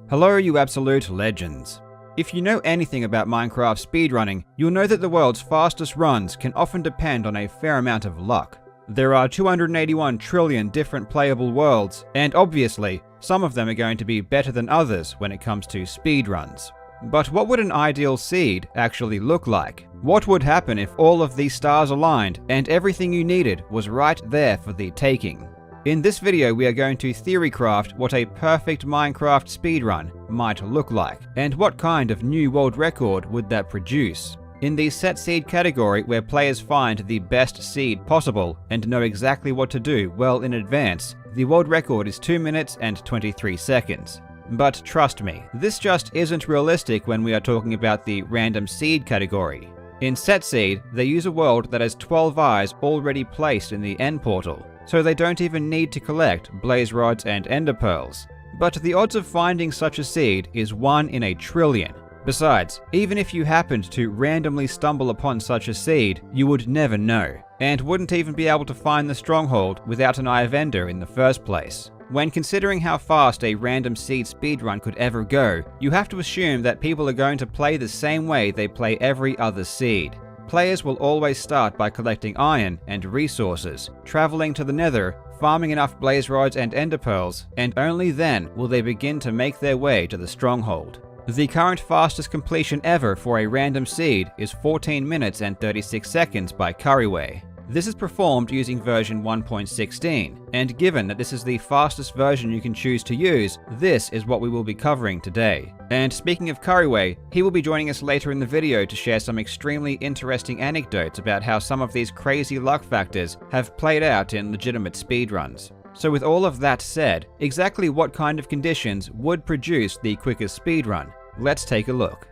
Hello you absolute legends. If you know anything about Minecraft speedrunning, you'll know that the world's fastest runs can often depend on a fair amount of luck. There are 281 trillion different playable worlds, and obviously, some of them are going to be better than others when it comes to speedruns. But what would an ideal seed actually look like? What would happen if all of these stars aligned and everything you needed was right there for the taking? In this video we are going to theorycraft what a perfect Minecraft speedrun might look like, and what kind of new world record would that produce. In the set seed category, where players find the best seed possible and know exactly what to do well in advance, the world record is 2 minutes and 23 seconds. But trust me, this just isn't realistic when we are talking about the random seed category. In set seed, they use a world that has 12 eyes already placed in the end portal, so they don't even need to collect blaze rods and ender pearls. But the odds of finding such a seed is 1 in a trillion. Besides, even if you happened to randomly stumble upon such a seed, you would never know, and wouldn't even be able to find the Stronghold without an eye of ender in the first place. When considering how fast a random seed speedrun could ever go, you have to assume that people are going to play the same way they play every other seed. Players will always start by collecting iron and resources, traveling to the nether, farming enough blaze rods and ender pearls, and only then will they begin to make their way to the Stronghold. The current fastest completion ever for a random seed is 14 minutes and 36 seconds by Couriway. This is performed using version 1.16, and given that this is the fastest version you can choose to use, this is what we will be covering today. And speaking of Couriway, he will be joining us later in the video to share some extremely interesting anecdotes about how some of these crazy luck factors have played out in legitimate speedruns. So with all of that said, exactly what kind of conditions would produce the quickest speedrun? Let's take a look.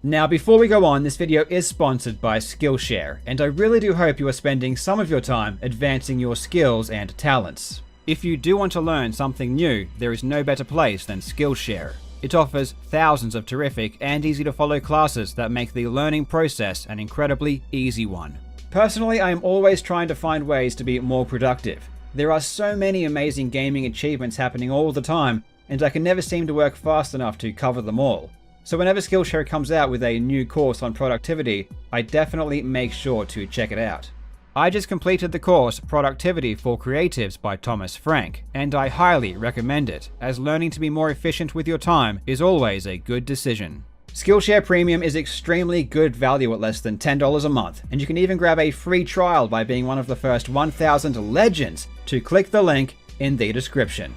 Now before we go on, this video is sponsored by Skillshare, and I really do hope you are spending some of your time advancing your skills and talents. If you do want to learn something new, there is no better place than Skillshare. It offers thousands of terrific and easy to follow classes that make the learning process an incredibly easy one. Personally, I am always trying to find ways to be more productive. There are so many amazing gaming achievements happening all the time, and I can never seem to work fast enough to cover them all. So whenever Skillshare comes out with a new course on productivity, I definitely make sure to check it out. I just completed the course Productivity for Creatives by Thomas Frank, and I highly recommend it, as learning to be more efficient with your time is always a good decision. Skillshare Premium is extremely good value at less than $10 a month, and you can even grab a free trial by being one of the first 1,000 legends to click the link in the description.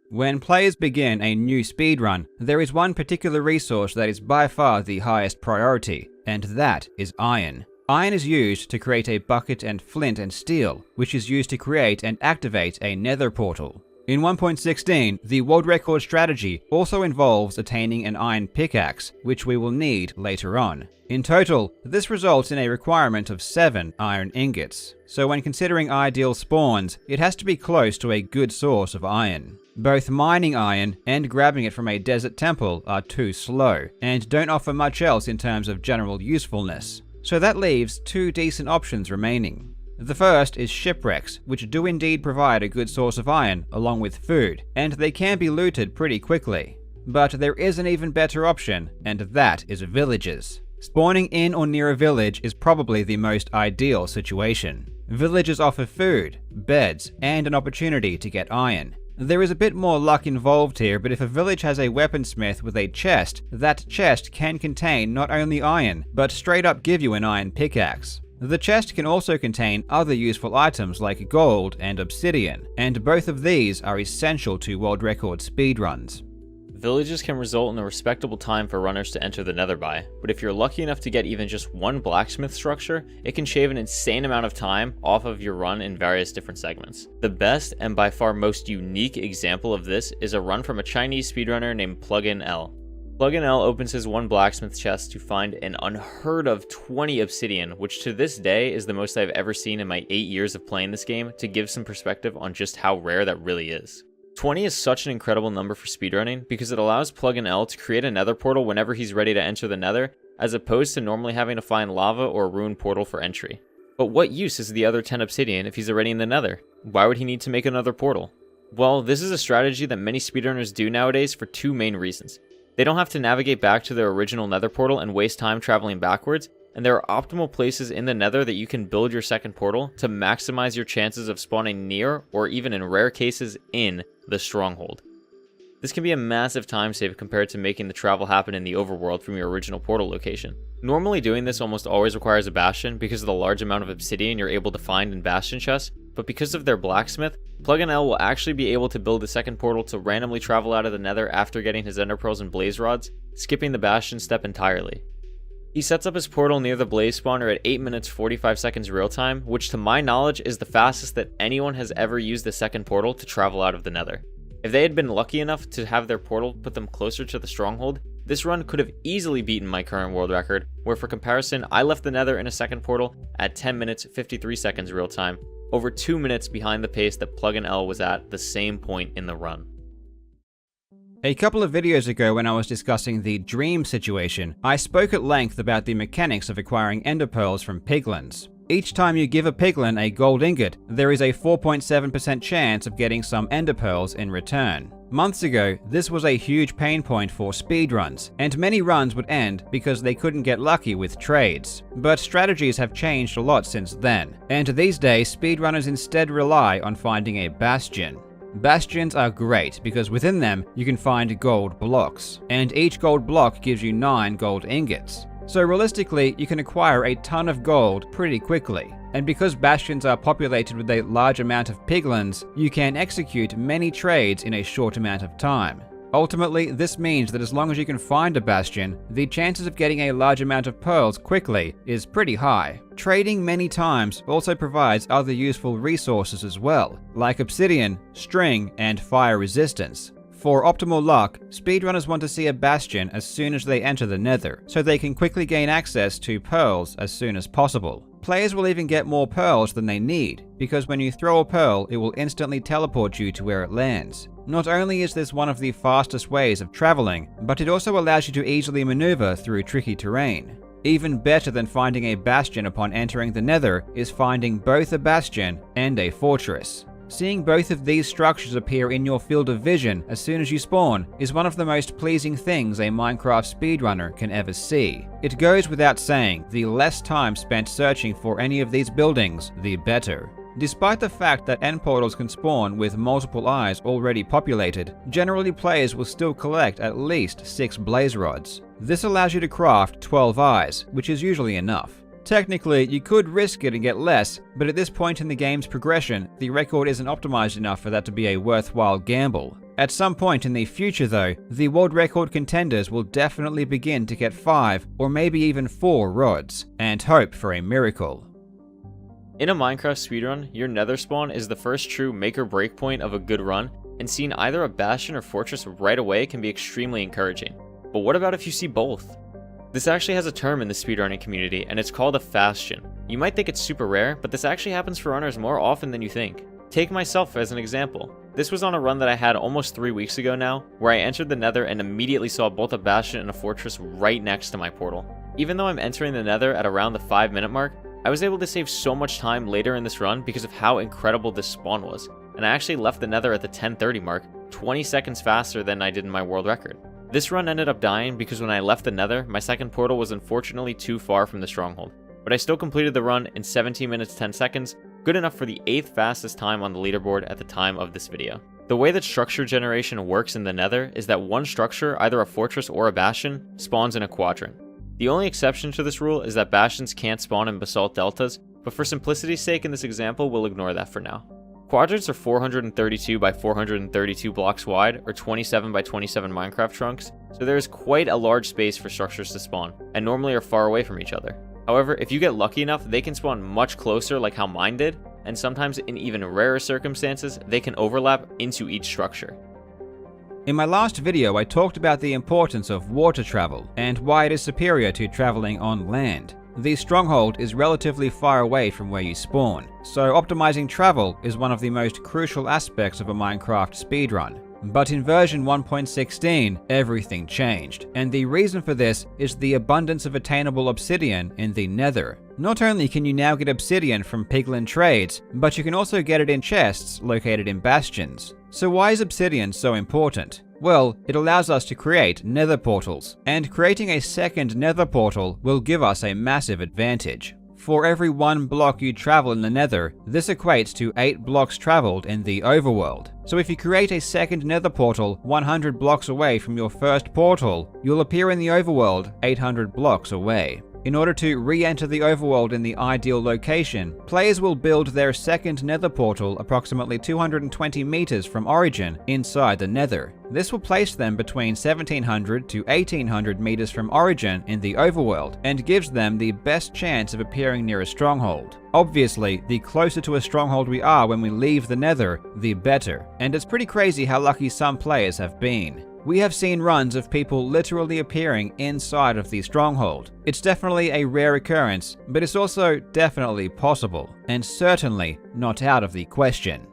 When players begin a new speedrun, there is one particular resource that is by far the highest priority, and that is iron. Iron is used to create a bucket and flint and steel, which is used to create and activate a nether portal. In 1.16, the world record strategy also involves attaining an iron pickaxe, which we will need later on. In total, this results in a requirement of 7 iron ingots, so when considering ideal spawns, it has to be close to a good source of iron. Both mining iron and grabbing it from a desert temple are too slow, and don't offer much else in terms of general usefulness, so that leaves 2 decent options remaining. The first is Shipwrecks, which do indeed provide a good source of iron along with food, and they can be looted pretty quickly. But there is an even better option, and that is villages. Spawning in or near a village is probably the most ideal situation. Villages offer food, beds, and an opportunity to get iron. There is a bit more luck involved here, but if a village has a weaponsmith with a chest, that chest can contain not only iron, but straight up give you an iron pickaxe. The chest can also contain other useful items like gold and obsidian, and both of these are essential to world record speedruns. Villages can result in a respectable time for runners to enter the nether by, but if you're lucky enough to get even just one blacksmith structure, it can shave an insane amount of time off of your run in various different segments. The best and by far most unique example of this is a run from a Chinese speedrunner named Plugin L. Plugin L opens his one blacksmith chest to find an unheard of 20 obsidian, which to this day is the most I've ever seen in my 8 years of playing this game, to give some perspective on just how rare that really is. 20 is such an incredible number for speedrunning because it allows Plugin L to create a nether portal whenever he's ready to enter the nether, as opposed to normally having to find lava or a ruined portal for entry. But what use is the other 10 obsidian if he's already in the nether? Why would he need to make another portal? Well, this is a strategy that many speedrunners do nowadays for two main reasons. They don't have to navigate back to their original nether portal and waste time traveling backwards, and there are optimal places in the nether that you can build your second portal to maximize your chances of spawning near, or even in rare cases, in the Stronghold. This can be a massive time save compared to making the travel happen in the overworld from your original portal location. Normally doing this almost always requires a bastion because of the large amount of obsidian you're able to find in bastion chests, but because of their blacksmith, Plug&L will actually be able to build a second portal to randomly travel out of the nether after getting his ender pearls and blaze rods, skipping the bastion step entirely. He sets up his portal near the blaze spawner at 8 minutes 45 seconds real time, which to my knowledge is the fastest that anyone has ever used the second portal to travel out of the nether. If they had been lucky enough to have their portal put them closer to the Stronghold, this run could have easily beaten my current world record, where for comparison, I left the nether in a second portal at 10 minutes 53 seconds real time, over 2 minutes behind the pace that Plug&L was at the same point in the run. A couple of videos ago when I was discussing the dream situation, I spoke at length about the mechanics of acquiring ender pearls from piglins. Each time you give a piglin a gold ingot, there is a 4.7% chance of getting some ender pearls in return. Months ago, this was a huge pain point for speedruns, and many runs would end because they couldn't get lucky with trades. But strategies have changed a lot since then, and these days speedrunners instead rely on finding a bastion. Bastions are great because within them you can find gold blocks, and each gold block gives you 9 gold ingots. So realistically, you can acquire a ton of gold pretty quickly. And because bastions are populated with a large amount of piglins, you can execute many trades in a short amount of time. Ultimately, this means that as long as you can find a bastion, the chances of getting a large amount of pearls quickly is pretty high. Trading many times also provides other useful resources as well, like obsidian, string, and fire resistance. For optimal luck, speedrunners want to see a bastion as soon as they enter the nether, so they can quickly gain access to pearls as soon as possible. Players will even get more pearls than they need, because when you throw a pearl, it will instantly teleport you to where it lands. Not only is this one of the fastest ways of traveling, but it also allows you to easily maneuver through tricky terrain. Even better than finding a bastion upon entering the nether is finding both a bastion and a fortress. Seeing both of these structures appear in your field of vision as soon as you spawn is one of the most pleasing things a Minecraft speedrunner can ever see. It goes without saying, the less time spent searching for any of these buildings, the better. Despite the fact that end portals can spawn with multiple eyes already populated, generally players will still collect at least 6 blaze rods. This allows you to craft 12 eyes, which is usually enough. Technically, you could risk it and get less, but at this point in the game's progression, the record isn't optimized enough for that to be a worthwhile gamble. At some point in the future though, the world record contenders will definitely begin to get 5 or maybe even 4 rods, and hope for a miracle. In a Minecraft speedrun, your nether spawn is the first true make or break point of a good run, and seeing either a bastion or fortress right away can be extremely encouraging. But what about if you see both? This actually has a term in the speedrunning community, and it's called a fastion. You might think it's super rare, but this actually happens for runners more often than you think. Take myself as an example. This was on a run that I had almost 3 weeks ago now, where I entered the nether and immediately saw both a bastion and a fortress right next to my portal. Even though I'm entering the nether at around the 5-minute mark, I was able to save so much time later in this run because of how incredible this spawn was, and I actually left the nether at the 10:30 mark, 20 seconds faster than I did in my world record. This run ended up dying because when I left the nether, my second portal was unfortunately too far from the Stronghold, but I still completed the run in 17 minutes 10 seconds, good enough for the 8th fastest time on the leaderboard at the time of this video. The way that structure generation works in the nether is that one structure, either a fortress or a bastion, spawns in a quadrant. The only exception to this rule is that bastions can't spawn in basalt deltas, but for simplicity's sake in this example, we'll ignore that for now. Quadrants are 432 by 432 blocks wide, or 27 by 27 Minecraft chunks, so there is quite a large space for structures to spawn, and normally are far away from each other. However, if you get lucky enough, they can spawn much closer like how mine did, and sometimes in even rarer circumstances, they can overlap into each structure. In my last video, I talked about the importance of water travel, and why it is superior to traveling on land. The Stronghold is relatively far away from where you spawn, so optimizing travel is one of the most crucial aspects of a Minecraft speedrun. But in version 1.16, everything changed, and the reason for this is the abundance of attainable obsidian in the Nether. Not only can you now get obsidian from piglin trades, but you can also get it in chests located in bastions. So why is obsidian so important? Well, it allows us to create nether portals, and creating a second nether portal will give us a massive advantage. For every 1 block you travel in the nether, this equates to 8 blocks traveled in the overworld. So if you create a second nether portal 100 blocks away from your first portal, you'll appear in the overworld 800 blocks away. In order to re-enter the overworld in the ideal location, players will build their second nether portal approximately 220 meters from origin inside the nether. This will place them between 1700 to 1800 meters from origin in the overworld, and gives them the best chance of appearing near a stronghold. Obviously, the closer to a stronghold we are when we leave the nether, the better, and it's pretty crazy how lucky some players have been. We have seen runs of people literally appearing inside of the stronghold. It's definitely a rare occurrence, but it's also definitely possible, and certainly not out of the question.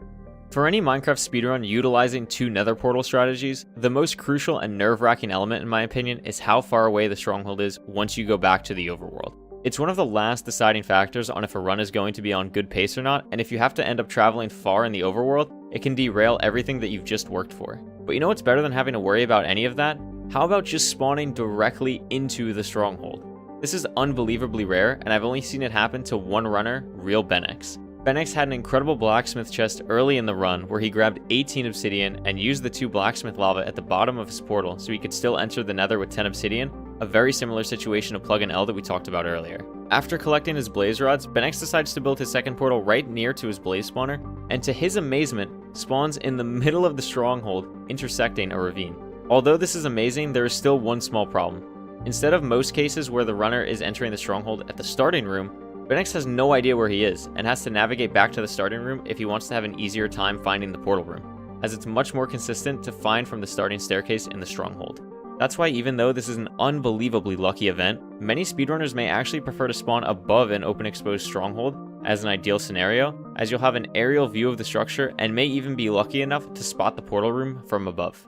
For any Minecraft speedrun utilizing 2 nether portal strategies, the most crucial and nerve-wracking element in my opinion is how far away the stronghold is once you go back to the overworld. It's one of the last deciding factors on if a run is going to be on good pace or not, and if you have to end up traveling far in the overworld, it can derail everything that you've just worked for. But you know what's better than having to worry about any of that? How about just spawning directly into the stronghold? This is unbelievably rare, and I've only seen it happen to one runner, Real Benex. Benex had an incredible blacksmith chest early in the run where he grabbed 18 obsidian and used the 2 blacksmith lava at the bottom of his portal so he could still enter the nether with 10 obsidian, a very similar situation of Plug and L that we talked about earlier. After collecting his blaze rods, Benex decides to build his second portal right near to his blaze spawner, and to his amazement, spawns in the middle of the stronghold, intersecting a ravine. Although this is amazing, there is still one small problem. Instead of most cases where the runner is entering the stronghold at the starting room, Benex has no idea where he is, and has to navigate back to the starting room if he wants to have an easier time finding the portal room, as it's much more consistent to find from the starting staircase in the stronghold. That's why even though this is an unbelievably lucky event, many speedrunners may actually prefer to spawn above an open exposed stronghold as an ideal scenario, as you'll have an aerial view of the structure and may even be lucky enough to spot the portal room from above.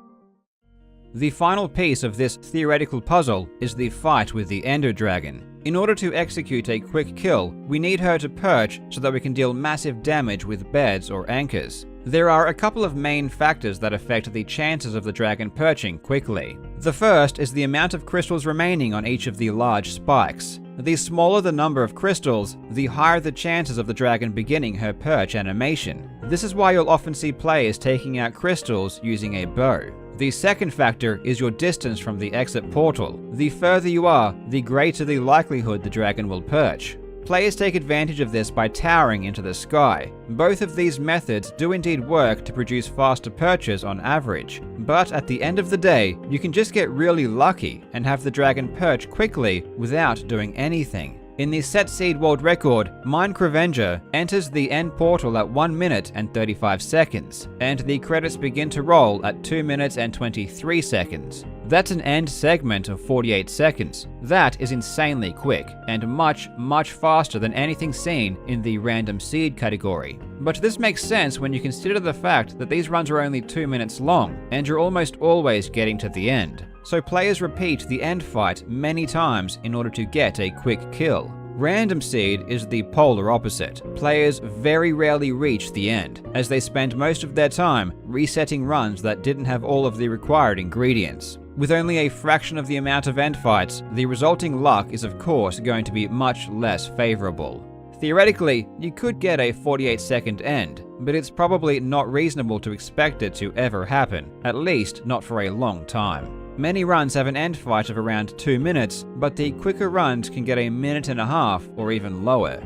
The final piece of this theoretical puzzle is the fight with the Ender Dragon. In order to execute a quick kill, we need her to perch so that we can deal massive damage with beds or anchors. There are a couple of main factors that affect the chances of the dragon perching quickly. The first is the amount of crystals remaining on each of the large spikes. The smaller the number of crystals, the higher the chances of the dragon beginning her perch animation. This is why you'll often see players taking out crystals using a bow. The second factor is your distance from the exit portal. The further you are, the greater the likelihood the dragon will perch. Players take advantage of this by towering into the sky. Both of these methods do indeed work to produce faster perches on average, but at the end of the day, you can just get really lucky and have the dragon perch quickly without doing anything. In the Set Seed World Record, Minecravenger enters the end portal at 1 minute and 35 seconds, and the credits begin to roll at 2 minutes and 23 seconds. That's an end segment of 48 seconds. That is insanely quick, and much faster than anything seen in the random seed category. But this makes sense when you consider the fact that these runs are only 2 minutes long, and you're almost always getting to the end. So players repeat the end fight many times in order to get a quick kill. Random seed is the polar opposite. Players very rarely reach the end, as they spend most of their time resetting runs that didn't have all of the required ingredients. With only a fraction of the amount of end fights, the resulting luck is of course going to be much less favorable. Theoretically, you could get a 48-second end, but it's probably not reasonable to expect it to ever happen, at least not for a long time. Many runs have an end fight of around 2 minutes, but the quicker runs can get a minute and a half or even lower.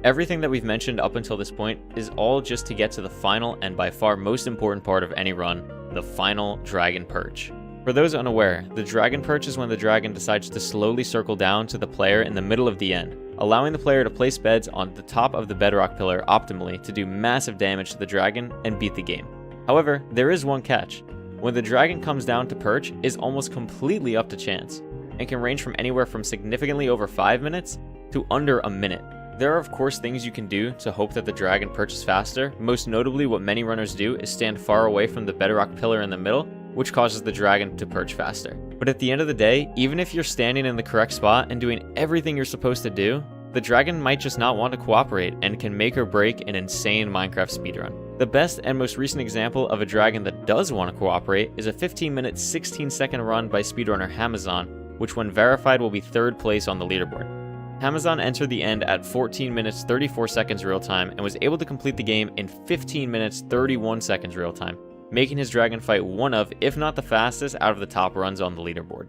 Everything that we've mentioned up until this point is all just to get to the final and by far most important part of any run, the final dragon perch. For those unaware, the dragon perch is when the dragon decides to slowly circle down to the player in the middle of the end, allowing the player to place beds on the top of the bedrock pillar optimally to do massive damage to the dragon and beat the game. However, there is one catch. When the dragon comes down to perch is almost completely up to chance, and can range from anywhere from significantly over 5 minutes to under a minute. There are of course things you can do to hope that the dragon perches faster. Most notably, what many runners do is stand far away from the bedrock pillar in the middle, which causes the dragon to perch faster. But at the end of the day, even if you're standing in the correct spot and doing everything you're supposed to do, the dragon might just not want to cooperate and can make or break an insane Minecraft speedrun. The best and most recent example of a dragon that does want to cooperate is a 15-minute 16-second run by speedrunner Hamazon, which when verified will be 3rd place on the leaderboard. Hamazon entered the end at 14 minutes 34 seconds real time and was able to complete the game in 15 minutes 31 seconds real time, making his dragon fight one of, if not the fastest, out of the top runs on the leaderboard.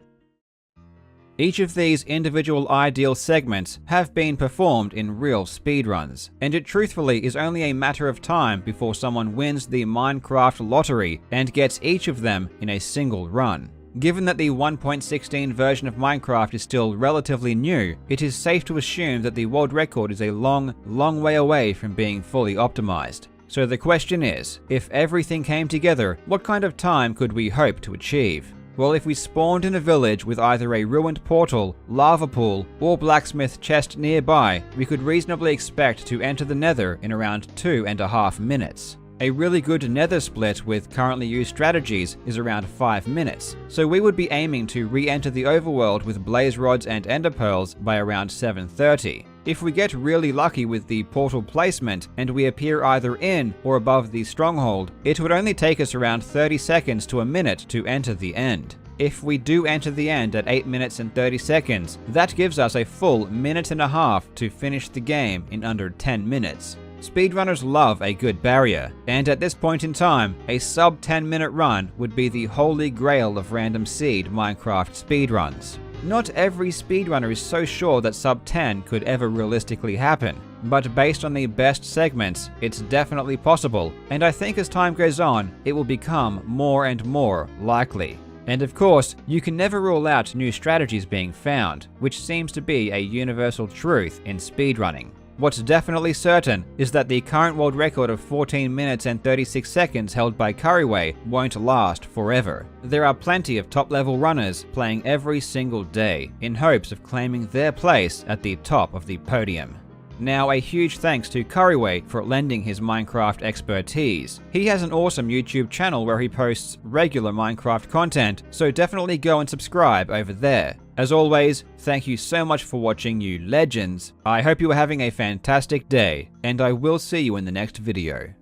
Each of these individual ideal segments have been performed in real speedruns, and it truthfully is only a matter of time before someone wins the Minecraft lottery and gets each of them in a single run. Given that the 1.16 version of Minecraft is still relatively new, it is safe to assume that the world record is a long way away from being fully optimized. So the question is, if everything came together, what kind of time could we hope to achieve? Well, if we spawned in a village with either a ruined portal, lava pool, or blacksmith chest nearby, we could reasonably expect to enter the nether in around 2.5 minutes. A really good nether split with currently used strategies is around 5 minutes, so we would be aiming to re-enter the overworld with blaze rods and ender pearls by around 7:30. If we get really lucky with the portal placement and we appear either in or above the stronghold, it would only take us around 30 seconds to a minute to enter the end. If we do enter the end at 8 minutes and 30 seconds, that gives us a full minute and a half to finish the game in under 10 minutes. Speedrunners love a good barrier, and at this point in time, a sub 10-minute run would be the holy grail of random seed Minecraft speedruns. Not every speedrunner is so sure that sub 10 could ever realistically happen, but based on the best segments, it's definitely possible, and I think as time goes on, it will become more and more likely. And of course, you can never rule out new strategies being found, which seems to be a universal truth in speedrunning. What's definitely certain is that the current world record of 14 minutes and 36 seconds held by Couriway won't last forever. There are plenty of top-level runners playing every single day in hopes of claiming their place at the top of the podium. Now, a huge thanks to Couriway for lending his Minecraft expertise. He has an awesome YouTube channel where he posts regular Minecraft content, so definitely go and subscribe over there. As always, thank you so much for watching, you legends. I hope you are having a fantastic day, and I will see you in the next video.